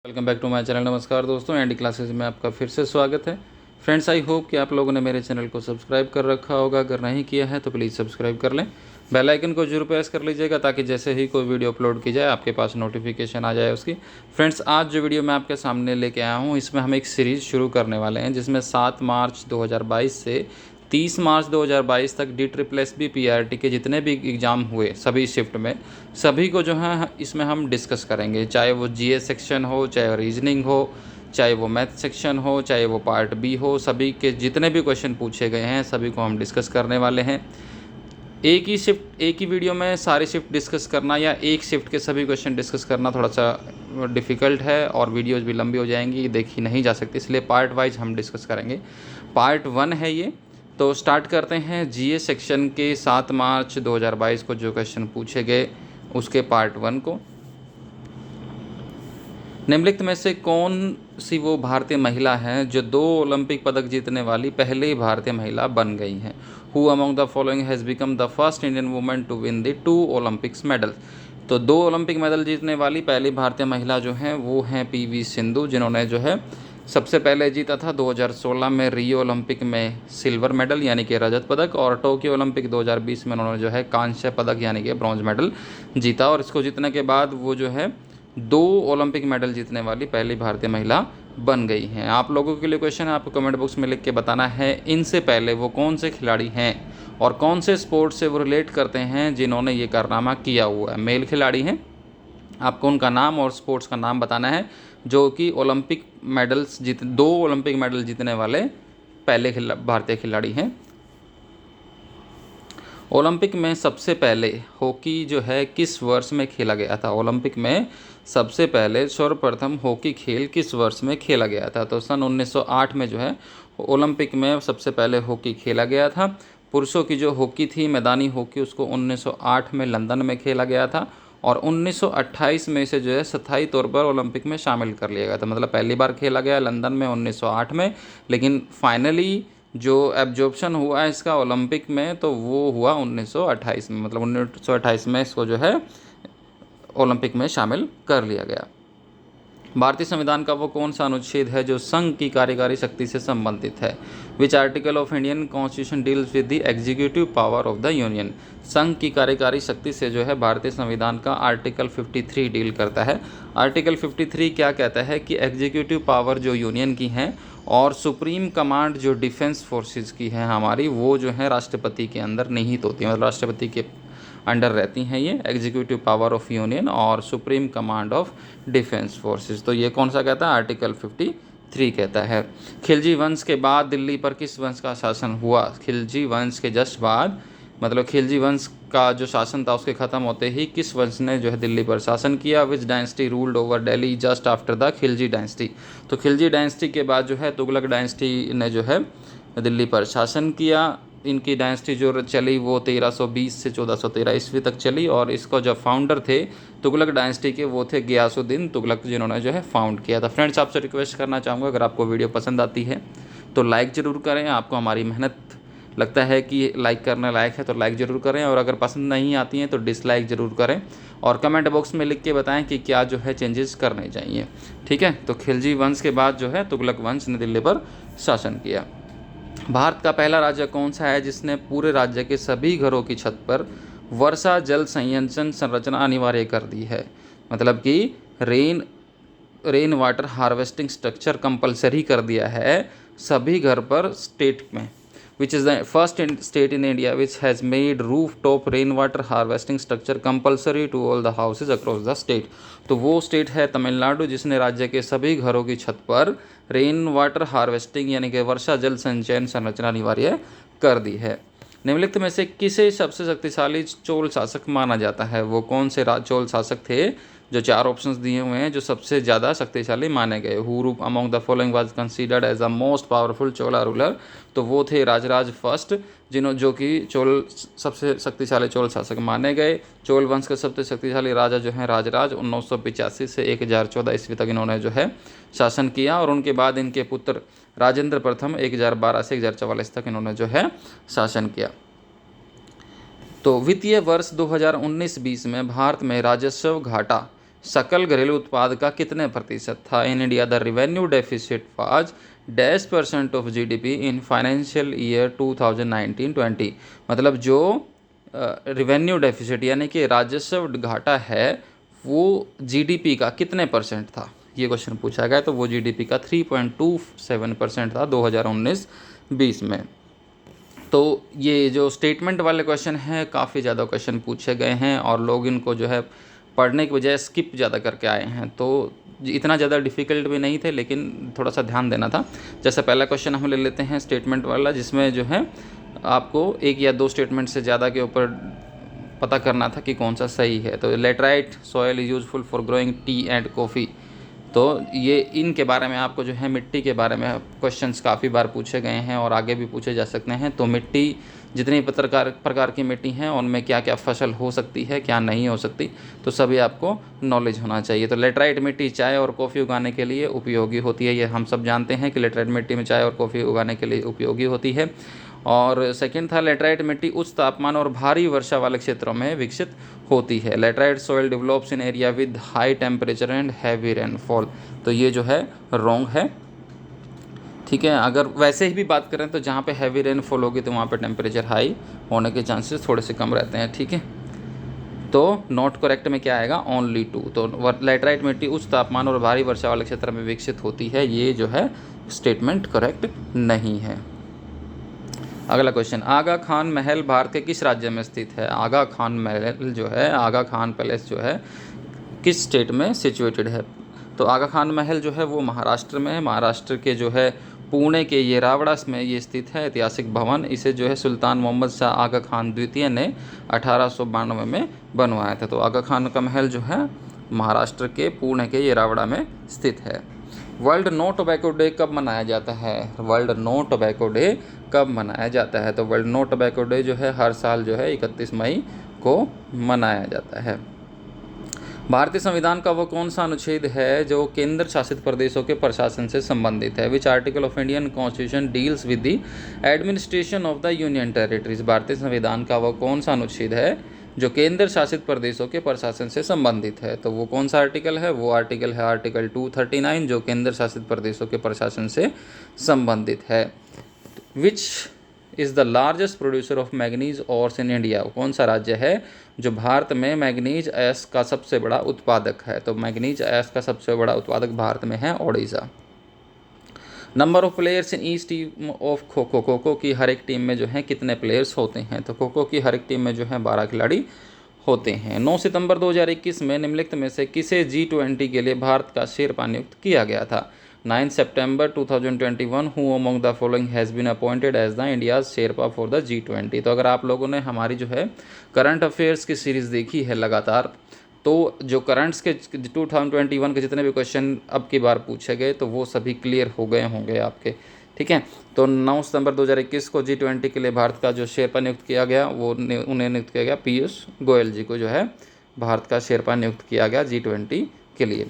Welcome back to my channel. नमस्कार दोस्तों, ND classes में आपका फिर से स्वागत है। फ्रेंड्स, आई होप कि आप लोगों ने मेरे चैनल को सब्सक्राइब कर रखा होगा। अगर नहीं किया है तो प्लीज़ सब्सक्राइब कर लें, बेल आइकन को जरूर प्रेस कर लीजिएगा ताकि जैसे ही कोई वीडियो अपलोड की जाए आपके पास नोटिफिकेशन आ जाए उसकी। फ्रेंड्स, आज जो वीडियो मैं आपके सामने लेके आया हूँ, इसमें हम एक सीरीज़ शुरू करने वाले हैं जिसमें 7 मार्च 2022 से 30 मार्च 2022 तक DSSS PRT के जितने भी एग्ज़ाम हुए सभी शिफ्ट में, सभी को जो है इसमें हम डिस्कस करेंगे। चाहे वो GS सेक्शन हो, चाहे रीजनिंग हो, चाहे वो मैथ सेक्शन हो, चाहे वो पार्ट बी हो, सभी के जितने भी क्वेश्चन पूछे गए हैं सभी को हम डिस्कस करने वाले हैं। एक ही वीडियो में सारी शिफ्ट डिस्कस करना या एक शिफ्ट के सभी क्वेश्चन डिस्कस करना थोड़ा सा डिफ़िकल्ट है और वीडियोज़ भी लंबी हो जाएंगी, देखी नहीं जा सकती, इसलिए पार्ट वाइज हम डिस्कस करेंगे। पार्ट 1 है ये। तो स्टार्ट करते हैं GS सेक्शन के 7 मार्च 2022 को जो क्वेश्चन पूछे गए उसके पार्ट 1 को। निम्नलिखित में से कौन सी वो भारतीय महिला है जो 2 ओलंपिक पदक जीतने वाली पहली भारतीय महिला बन गई हैं? Who among the following has become the first Indian women to win the 2 Olympics medal? तो 2 ओलंपिक मेडल जीतने वाली पहली भारतीय महिला जो हैं वो हैं PV सिंधु, जिन्होंने जो है सबसे पहले जीता था 2016 में रियो ओलंपिक में सिल्वर मेडल यानी कि रजत पदक, और टोक्यो ओलंपिक 2020 में उन्होंने जो है कांस्य पदक यानी कि ब्रॉन्ज मेडल जीता। और इसको जीतने के बाद वो जो है 2 ओलंपिक मेडल जीतने वाली पहली भारतीय महिला बन गई हैं। आप लोगों के लिए क्वेश्चन है, आपको कमेंट बॉक्स में लिख के बताना है इनसे पहले वो कौन से खिलाड़ी हैं और कौन से स्पोर्ट से वो रिलेट करते हैं जिन्होंने ये कारनामा किया हुआ है। मेल खिलाड़ी हैं, आपको उनका नाम और स्पोर्ट्स का नाम बताना है जो कि 2 ओलंपिक मेडल जीतने वाले पहले भारतीय खिलाड़ी हैं। ओलंपिक में सबसे पहले हॉकी जो है किस वर्ष में खेला गया था? ओलंपिक में सबसे पहले सर्वप्रथम हॉकी खेल किस वर्ष में खेला गया था? तो सन 1908 में जो है ओलंपिक में सबसे पहले हॉकी खेला गया था। पुरुषों की जो हॉकी थी, मैदानी हॉकी, उसको 1908 में लंदन में खेला गया था और 1928 में से जो है स्थायी तौर पर ओलंपिक में शामिल कर लिया गया था। मतलब पहली बार खेला गया लंदन में 1908 में, लेकिन फाइनली जो एब्जॉर्प्शन हुआ है इसका ओलंपिक में तो वो हुआ 1928 में। मतलब 1928 में इसको जो है ओलंपिक में शामिल कर लिया गया। भारतीय संविधान का वो कौन सा अनुच्छेद है जो संघ की कार्यकारी शक्ति से संबंधित है? Which article of Indian constitution deals with the executive power of the union? संघ की कार्यकारी शक्ति से जो है भारतीय संविधान का आर्टिकल 53 डील करता है। आर्टिकल 53 क्या कहता है कि एग्जीक्यूटिव पावर जो यूनियन की हैं और सुप्रीम कमांड जो डिफेंस फोर्सेस की है हमारी, वो जो है राष्ट्रपति के अंदर निहित होती है। मतलब राष्ट्रपति के अंडर रहती हैं ये एग्जीक्यूटिव पावर ऑफ यूनियन और supreme command of defence forces. तो ये कौन सा कहता है? आर्टिकल 53 कहता है। खिलजी वंश के बाद दिल्ली पर किस वंश का शासन हुआ? खिलजी वंश के जस्ट बाद, मतलब खिलजी वंश का जो शासन था उसके ख़त्म होते ही किस वंश ने जो है दिल्ली पर शासन किया? विच dynasty ruled over Delhi just after the Khilji dynasty? तो खिलजी डायनेस्टी के बाद जो है तुगलक डायनेस्टी ने जो है दिल्ली पर शासन किया। इनकी डायनेस्टी जो चली वो 1320 से 1413 ईस्वी तक चली और इसको जो फाउंडर थे तुगलक डायनेस्टी के वो थे गियासुद्दीन तुगलक, जिन्होंने जो है फाउंड किया था। फ्रेंड्स, आपसे रिक्वेस्ट करना चाहूँगा अगर आपको वीडियो पसंद आती है तो लाइक ज़रूर करें। आपको हमारी मेहनत लगता है कि लाइक करने लायक है तो लाइक ज़रूर करें, और अगर पसंद नहीं आती हैं तो डिसलाइक ज़रूर करें और कमेंट बॉक्स में लिख के बताएं कि क्या जो है चेंजेस करने चाहिए। ठीक है, तो खिलजी वंश के बाद जो है तुगलक वंश ने दिल्ली पर शासन किया। भारत का पहला राज्य कौन सा है जिसने पूरे राज्य के सभी घरों की छत पर वर्षा जल संचयन संरचना अनिवार्य कर दी है? मतलब कि rain water harvesting structure compulsory कर दिया है सभी घर पर स्टेट में। Which is the first state in India which has made roof top rain water harvesting structure compulsory to all the houses across the state? तो वो स्टेट है तमिलनाडु, जिसने राज्य के सभी घरों की छत पर रेन वाटर हार्वेस्टिंग यानी कि वर्षा जल संचयन संरचना अनिवार्य कर दी है। निम्नलिखित में से किसे सबसे शक्तिशाली चोल शासक माना जाता है? वो कौन से चोल शासक थे? जो 4 ऑप्शंस दिए हुए हैं जो सबसे ज़्यादा शक्तिशाली माने गए। Who among the following was considered as the most powerful Chola ruler? तो वो थे राजराज फर्स्ट, जो कि सबसे शक्तिशाली चोल शासक माने गए। चोल वंश के सबसे शक्तिशाली राजा जो हैं राजराज, 1985 से 1014 ईस्वी तक इन्होंने जो है शासन किया, और उनके बाद इनके पुत्र राजेंद्र प्रथम 1012 से 1044 तक इन्होंने जो है शासन किया। तो वित्तीय वर्ष 2019-20 में भारत में राजस्व घाटा सकल घरेलू उत्पाद का कितने प्रतिशत था? In India the revenue deficit was dash % of GDP in financial year 2019-20। मतलब जो रेवेन्यू डेफिसिट यानी कि राजस्व घाटा है वो जीडीपी का कितने परसेंट था, ये क्वेश्चन पूछा गया। तो वो जीडीपी का 3.27% था 2019-20 में। तो ये जो स्टेटमेंट वाले क्वेश्चन हैं काफ़ी ज़्यादा क्वेश्चन पूछे गए हैं और लोग इनको जो है पढ़ने के बजाय स्किप ज़्यादा करके आए हैं। तो इतना ज़्यादा डिफ़िकल्ट भी नहीं थे, लेकिन थोड़ा सा ध्यान देना था। जैसे पहला क्वेश्चन हम ले लेते हैं स्टेटमेंट वाला, जिसमें जो है आपको एक या दो स्टेटमेंट से ज़्यादा के ऊपर पता करना था कि कौन सा सही है। तो laterite soil is useful for growing T and coffee. तो ये इनके बारे में आपको जो है मिट्टी के बारे में क्वेश्चंस काफ़ी बार पूछे गए हैं और आगे भी पूछे जा सकते हैं। तो मिट्टी जितनी प्रकार की मिट्टी हैं उनमें क्या क्या फसल हो सकती है, क्या नहीं हो सकती, तो सभी आपको नॉलेज होना चाहिए। तो लेटराइट मिट्टी चाय और कॉफ़ी उगाने के लिए उपयोगी होती है। ये हम सब जानते हैं कि लेटराइट मिट्टी में चाय और कॉफ़ी उगाने के लिए उपयोगी होती है। और सेकंड था लेटराइट मिट्टी उच्च तापमान और भारी वर्षा वाले क्षेत्रों में विकसित होती है। Laterite soil develops in area with high temperature and heavy rainfall. तो ये जो है रॉन्ग है। ठीक है, अगर वैसे ही भी बात करें तो जहाँ पे हैवी रेनफॉल होगी तो वहाँ पे टेम्परेचर हाई होने के चांसेस थोड़े से कम रहते हैं। ठीक है, तो नॉट करेक्ट में क्या आएगा? ओनली 2। तो लेटराइट मिट्टी उच्च तापमान और भारी वर्षा वाले क्षेत्र में विकसित होती है, ये जो है स्टेटमेंट करेक्ट नहीं है। अगला क्वेश्चन, आगा खान महल भारत के किस राज्य में स्थित है? आगा खान महल जो है, आगा खान पैलेस जो है किस स्टेट में सिचुएटेड है? तो आगा खान महल जो है वो महाराष्ट्र में है। महाराष्ट्र के जो है पुणे के येरावड़ा में ये स्थित है ऐतिहासिक भवन। इसे जो है सुल्तान मोहम्मद शाह आगा खान द्वितीय ने 1892 में बनवाया था। तो आगा खान का महल जो है महाराष्ट्र के पुणे के येरावड़ा में स्थित है। वर्ल्ड नो टोबैको डे कब मनाया जाता है? वर्ल्ड नो टोबैको डे कब मनाया जाता है? तो वर्ल्ड नो टोबैको डे जो है हर साल जो है 31 मई को मनाया जाता है। भारतीय संविधान का वो कौन सा अनुच्छेद है जो केंद्र शासित प्रदेशों के प्रशासन से संबंधित है? Which article of Indian constitution deals with the administration of the union territories? भारतीय संविधान का वो कौन सा अनुच्छेद है जो केंद्र शासित प्रदेशों के प्रशासन से संबंधित है? तो वो कौन सा आर्टिकल है? वो आर्टिकल है आर्टिकल 239 जो केंद्र शासित प्रदेशों के प्रशासन से संबंधित है। Which is the largest producer of manganese ores in India? कौन सा राज्य है जो भारत में मैग्नीज अयस्क का सबसे बड़ा उत्पादक है? तो मैग्नीज अयस्क का सबसे बड़ा उत्पादक भारत में है Odisha. Number of players in each team of kho kho. Kho kho की हर एक टीम में जो है कितने प्लेयर्स होते हैं? तो खो खो की हर एक टीम में जो है 12 खिलाड़ी होते हैं। 9 सितंबर 2021 में निम्नलिखित में से किसे G20 के लिए भारत का शेरपा नियुक्त किया गया था? 9 September 2021 who among the following has been appointed as the India's sherpa for the G20। तो अगर आप लोगों ने हमारी जो है करंट अफेयर्स की सीरीज़ देखी है लगातार, तो जो करंट्स के 2021 के जितने भी क्वेश्चन अब की बार पूछे गए तो वो सभी क्लियर हो गए होंगे आपके। ठीक है, तो 9 सितंबर 2021 को G20 के लिए भारत का जो शेरपा नियुक्त किया गया वो उन्हें नियुक्त किया गया पीयूष गोयल जी को जो है भारत का शेरपा नियुक्त किया गया G20 के लिए।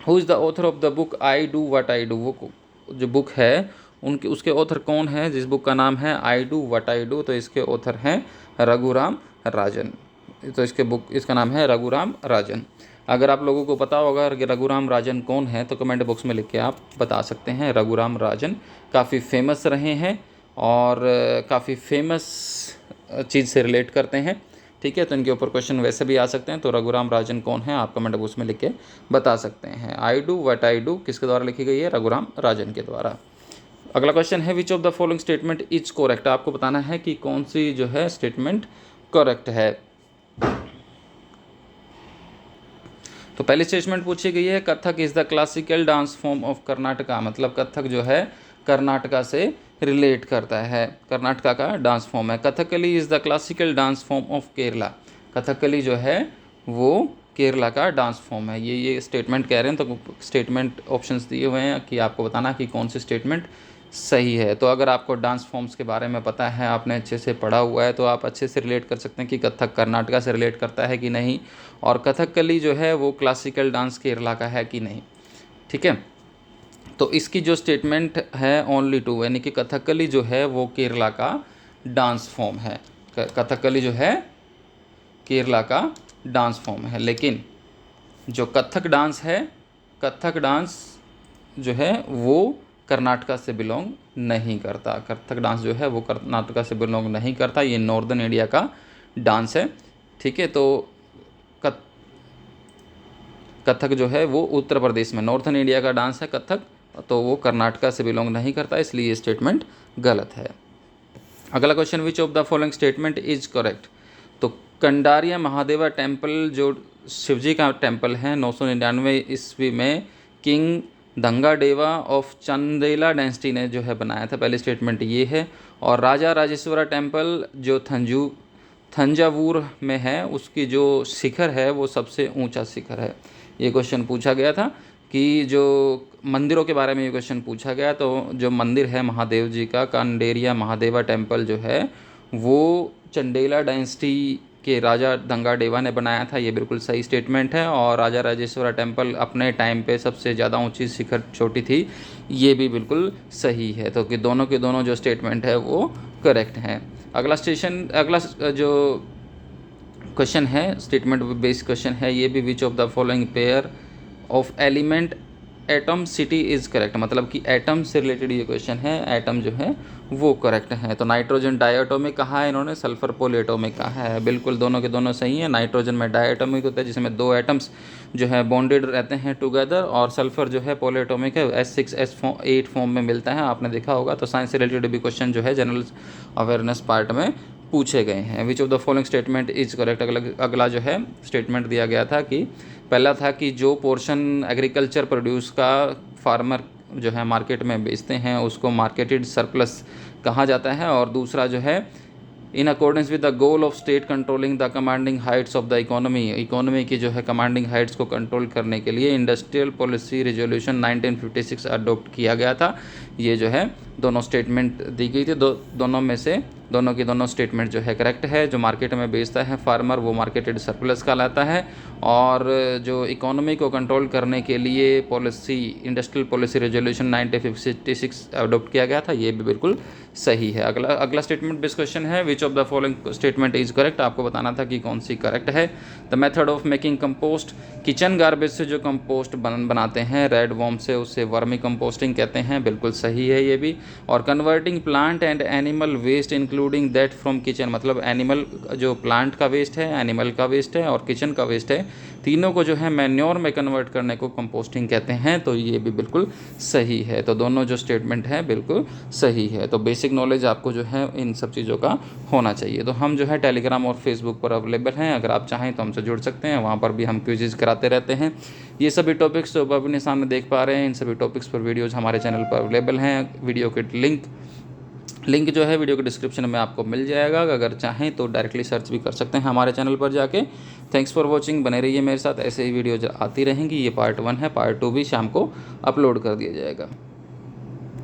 Who is the author of the book I do what I do? वो जो बुक है उनके उसके ऑथर कौन है जिस बुक का नाम है I do what I do? तो इसके ऑथर हैं रघुराम राजन। तो इसका नाम है रघुराम राजन। अगर आप लोगों को पता होगा कि रघुराम राजन कौन है तो कमेंट बॉक्स में लिख के आप बता सकते हैं। रघुराम राजन काफ़ी फेमस रहे हैं और काफ़ी फेमस चीज़ से रिलेट करते हैं। ठीक है, तो इनके ऊपर क्वेश्चन वैसे भी आ सकते हैं। तो रघुराम राजन कौन है आप कमेंट बॉक्स में लिख के बता सकते हैं। I do what I do किसके द्वारा लिखी गई है? रघुराम राजन के द्वारा। अगला क्वेश्चन है which of the following statement is correct? आपको बताना है कि कौन सी जो है स्टेटमेंट करेक्ट है। तो पहली स्टेटमेंट पूछी गई है Kathak is the classical dance form of Karnataka. मतलब कथक जो है कर्नाटका से रिलेट करता है, कर्नाटका का डांस फॉर्म है। Kathakali is the classical dance form of Kerala. Kathakali जो है वो केरला का डांस फॉर्म है। ये स्टेटमेंट कह रहे हैं तो स्टेटमेंट ऑप्शंस दिए हुए हैं कि आपको बताना कि कौन सी स्टेटमेंट सही है। तो अगर आपको डांस फॉर्म्स के बारे में पता है, आपने अच्छे से पढ़ा हुआ है, तो आप अच्छे से रिलेट कर सकते हैं कि कथक कर्नाटका से रिलेट करता है कि नहीं, और कथकली जो है वो क्लासिकल डांस केरला का है कि नहीं। ठीक है, तो इसकी जो स्टेटमेंट है ओनली 2, यानी कि कथकली जो है वो केरला का डांस फॉर्म है। कथकली जो है केरला का डांस फॉर्म है, लेकिन जो कथक डांस है, कथक डांस जो है वो कर्नाटका से बिलोंग नहीं करता। कथक डांस जो है वो कर्नाटका से बिलोंग नहीं करता, ये नॉर्दर्न इंडिया का डांस है। ठीक है, तो कथक जो है वो उत्तर प्रदेश में, नॉर्थन इंडिया का डांस है कथक, तो वो कर्नाटका से बिलोंग नहीं करता, इसलिए ये स्टेटमेंट गलत है। अगला question, which of the following statement is correct. तो कंडारिया महादेवा टेम्पल जो शिवजी का टेम्पल है 999 ईस्वी में किंग दंगाडेवा ऑफ चंदेला डायनेस्टी ने जो है बनाया था, पहली स्टेटमेंट ये है। और राजा राजेश्वरा टेम्पल जो थंजावुर में है, उसकी जो शिखर है वो सबसे ऊंचा शिखर है। ये क्वेश्चन पूछा गया था कि जो मंदिरों के बारे में ये क्वेश्चन पूछा गया, तो जो मंदिर है महादेव जी का, कंडेरिया महादेवा टेम्पल जो है वो चंडेला डायनेस्टी के राजा दंगाडेवा ने बनाया था, ये बिल्कुल सही स्टेटमेंट है। और राजा राजेश्वरा टेम्पल अपने टाइम पे सबसे ज़्यादा ऊंची शिखर छोटी थी, ये भी बिल्कुल सही है। तो कि दोनों के दोनों जो स्टेटमेंट है वो करेक्ट हैं। अगला जो क्वेश्चन है स्टेटमेंट बेस्ड क्वेश्चन है, ये भी which of the following pair of element atom city is correct, मतलब कि एटम से रिलेटेड ये क्वेश्चन है, एटम जो है वो करेक्ट है। तो नाइट्रोजन डायटोमिक कहा है इन्होंने, सल्फर पोलिएटोमिक कहा है, बिल्कुल दोनों के दोनों सही है। नाइट्रोजन में डायटोमिक होता है जिसमें 2 एटम्स जो है बॉन्डेड रहते हैं टुगेदर, और सल्फर जो है पोलिएटोमिक है, S6S8 फॉर्म में मिलता है, आपने देखा होगा। तो साइंस से रिलेटेड भी क्वेश्चन जो है जनरल अवेयरनेस पार्ट में पूछे गए हैं। Which of the following statement is correct. अगला जो है स्टेटमेंट दिया गया था कि पहला था कि जो पोर्शन एग्रीकल्चर प्रोड्यूस का फार्मर जो है मार्केट में बेचते हैं उसको मार्केटेड सरप्लस कहा जाता है, और दूसरा जो है in accordance with the goal of state controlling the commanding Heights of the economy की जो है कमांडिंग हाइट्स को कंट्रोल करने के लिए इंडस्ट्रियल पॉलिसी रेजोल्यूशन 1956 अडॉप्ट किया गया था। ये जो है दोनों स्टेटमेंट दी गई थी, दोनों में से दोनों की दोनों स्टेटमेंट जो है करेक्ट है। जो मार्केट में बेचता है फार्मर वो मार्केटेड सरप्लस कहलाता है, और जो इकोनॉमी को कंट्रोल करने के लिए policy industrial policy resolution 1956 adopt किया गया था, ये भी बिल्कुल सही है। अगला स्टेटमेंट बेस्ड क्वेश्चन है, which of the following statement is correct. आपको बताना था कि कौन सी करेक्ट है। The method of making compost, kitchen garbage से जो कंपोस्ट बनाते हैं रेड वॉर्म से, उससे वर्मी कंपोस्टिंग कहते हैं, बिल्कुल सही है ये भी। और converting plant and animal waste including that from kitchen, मतलब एनिमल जो प्लांट का वेस्ट है, एनिमल का वेस्ट है और किचन का वेस्ट है, तीनों को जो है मैन्योर में कन्वर्ट करने को कंपोस्टिंग कहते हैं, तो ये भी बिल्कुल सही है। तो दोनों जो स्टेटमेंट है बिल्कुल सही है। तो बेसिक नॉलेज आपको जो है इन सब चीज़ों का होना चाहिए। तो हम जो है टेलीग्राम और फेसबुक पर अवेलेबल हैं, अगर आप चाहें तो हमसे जुड़ सकते हैं, वहाँ पर भी हम क्विज़ कराते रहते हैं। ये सभी टॉपिक्स जो आप अपने सामने देख पा रहे हैं, इन सभी टॉपिक्स पर वीडियोज़ हमारे चैनल पर अवेलेबल हैं। वीडियो के लिंक जो है वीडियो के डिस्क्रिप्शन में आपको मिल जाएगा, अगर चाहें तो डायरेक्टली सर्च भी कर सकते हैं हमारे चैनल पर जाके। थैंक्स फॉर वॉचिंग, बने रहिए मेरे साथ, ऐसे ही वीडियो आती रहेंगी। ये पार्ट 1 है, पार्ट 2 भी शाम को अपलोड कर दिया जाएगा।